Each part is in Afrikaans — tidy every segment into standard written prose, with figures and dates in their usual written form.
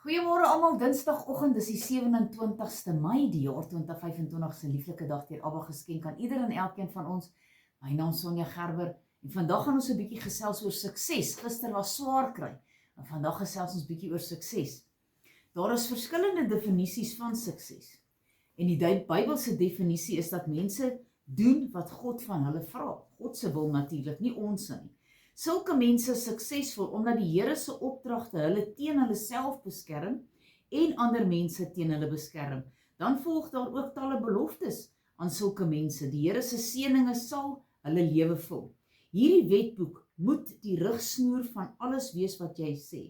Goeiemôre almal, Dinsdagoggend, dis die 27ste Mei, die jaar 2025 se lieflike dag deur Abba geskenk aan ieder en elkeen van ons. My naam is Sonja Gerber en vandag gaan ons 'n bietjie gesels oor sukses. Gister was swaar kry en vandag gesels ons bietjie oor sukses. Daar is verskillende definisies van sukses. En die Bybelse definisie is dat mense doen wat God van hulle vra. God se wil natuurlik, nie ons nie. Sulke mense is suksesvol omdat die Here se opdragte hulle teen hulle self beskerm en ander mense teen hulle beskerm. Dan volg daar ook talle beloftes aan sulke mense. Die Here se seëninge sal hulle lewe vul. Hierdie wetboek moet die rigsnoer van alles wees wat jy sê.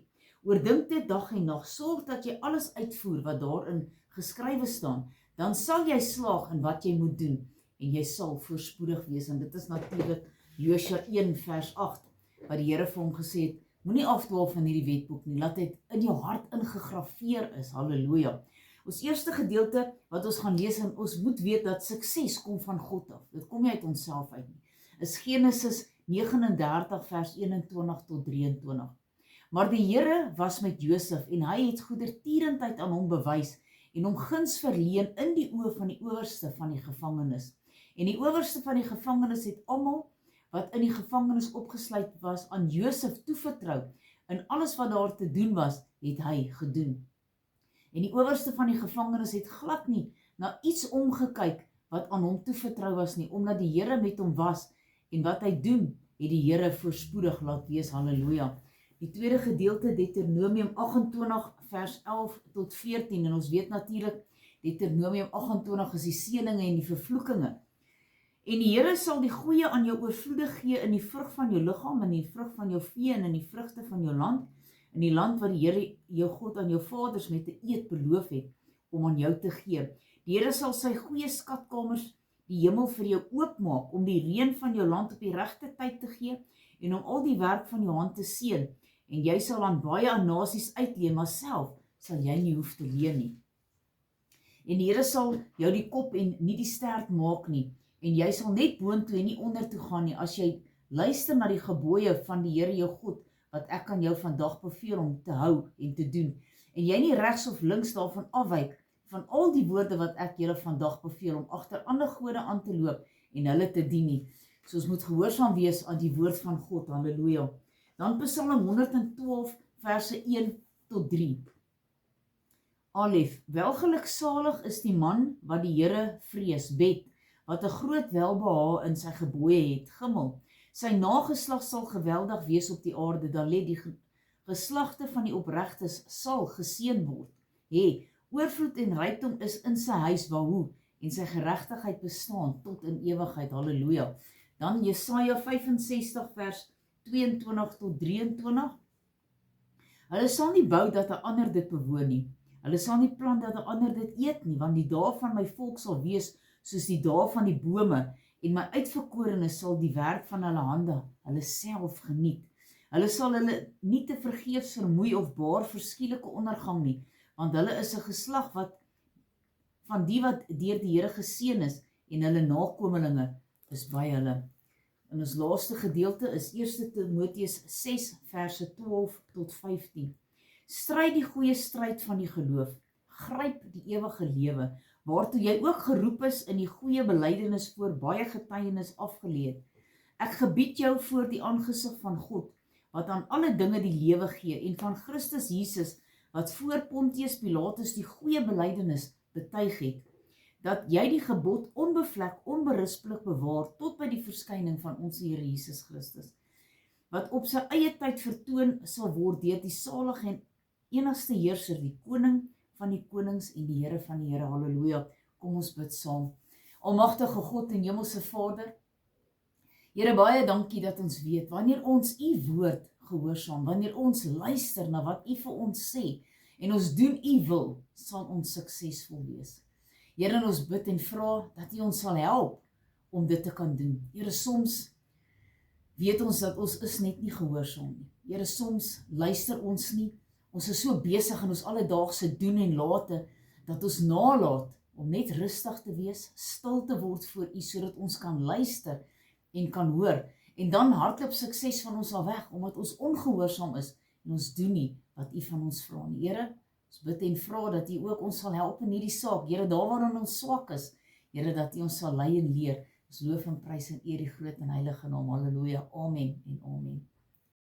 Oordink dit dag en nag, sorg dat jy alles uitvoer wat daarin geskrywe staan. Dan sal jy slaag in wat jy moet doen en jy sal voorspoedig wees. En dit is natuurlik Josua 1 vers 8. Wat die Here vir hom gesê het, moenie afdwaal van hierdie wetboek nie, laat dit in jou hart ingegraveer is, halleluja. Ons eerste gedeelte wat ons gaan lees, en ons moet weet dat sukses kom van God af, dit kom nie uit onsself uit nie, is Genesis 39 vers 21 tot 23. Maar die Here was met Josef en hy het goedertierendheid aan hom bewys en hom guns verleen in die oë van die owerste van die gevangenes. En die owerste van die gevangenes het almal wat in die gevangenis opgesluit was, aan Josef toevertrou. En alles wat daar te doen was, het hy gedoen. En die owerste van die gevangenis het glad nie na iets omgekyk wat aan hom toevertrou was nie, omdat die Here met hom was, en wat hy doen, het die Here voorspoedig laat wees, halleluja. Die tweede gedeelte, Deuteronomium 28 vers 11 tot 14, en ons weet natuurlik, Deuteronomium 28 is die seëninge en die vervloekinge. En die Here sal die goeie aan jou oorvloedig gee in die vrug van jou liggaam, in die vrug van jou vee en in die vrugte van jou land, in die land wat die Here jou God aan jou vaders met 'n eed beloof het om aan jou te gee. Die Here sal sy goeie skatkamers, die hemel vir jou oopmaak, om die reën van jou land op die regte tyd te gee en om al die werk van jou hand te seën. En jy sal aan baie nasies uitleen, maar self sal jy nie hoef te leen nie. En die Here sal jou die kop en nie die stert maak nie. En jy sal net boontoe en nie ondertoe gaan nie, as jy luister na die gebooie van die Here jou God, wat ek aan jou vandag beveel om te hou en te doen. En jy nie regs of links daarvan afwyk, van al die woorde wat ek julle vandag beveel, om agter ander gode aan te loop en hulle te dien nie. So ons moet gehoorsaam wees aan die woord van God, halleluja. Dan Psalm 112 verse 1 tot 3. Alef, welgeluksalig is die man wat die Here vrees, Bet, wat 'n groot welbehae in sy gebooie het, Gimel. Sy nageslag sal geweldig wees op die aarde, dan let die geslagte van die opregtes sal geseën word. Oorvloed en rykdom is in sy huis, Wahu, en sy geregtigheid bestaan tot in ewigheid, halleluja. Dan Jesaja 65 vers 22 tot 23. Hulle sal nie bou dat 'n ander dit bewoon nie. Hulle sal nie plant dat 'n ander dit eet nie, want die dae van my volk sal wees soos die dae van die bome, en my uitverkorenes sal die werk van hulle hande, hulle self geniet. Hulle sal hulle nie te vergeefs vermoei of baar verskielike ondergang nie, want hulle is 'n geslag van die wat deur die Here geseën is, en hulle nakomelinge is by hulle. En ons laaste gedeelte is 1 Timoteus 6 verse 12 tot 15. Stryd die goeie stryd van die geloof, gryp die ewige lewe, waartoe jy ook geroep is in die goeie belydenis voor baie getuienis afgelê het. Ek gebied jou voor die aangesig van God, wat aan alle dinge die lewe gee, en van Christus Jesus, wat voor Pontius Pilatus die goeie belydenis betuig het, dat jy die gebod onbevlek, onberispelik bewaar, tot by die verskyning van ons Here Jesus Christus, wat op sy eie tyd vertoon sal word deur die salige en enigste heerser, die koning van die konings en die Here van die Here, halleluja. Kom ons bid saam. Almagtige God en hemelse Vader, Here, baie dankie dat ons weet, wanneer ons u woord gehoorsaam, wanneer ons luister na wat u vir ons sê, en ons doen u wil, sal ons suksesvol wees. Here, en ons bid en vra dat u ons sal help om dit te kan doen. Here, soms weet ons dat ons is net nie gehoorsaam nie. Here, soms luister ons nie. Ons is so besig in ons alledaagse doen en late, dat ons nalat om net rustig te wees, stil te word voor u, sodat ons kan luister en kan hoor. En dan hardloop sukses van ons al weg, omdat ons ongehoorsaam is, en ons doen nie wat u van ons vra nie. Here, Ons bid en vra dat U ook ons sal help in hierdie saak. Here, daar waarin ons swak is, Here, dat U ons sal lei en leer. Ons loof en prys en eer die groot en heilige naam. Halleluja. Amen en amen.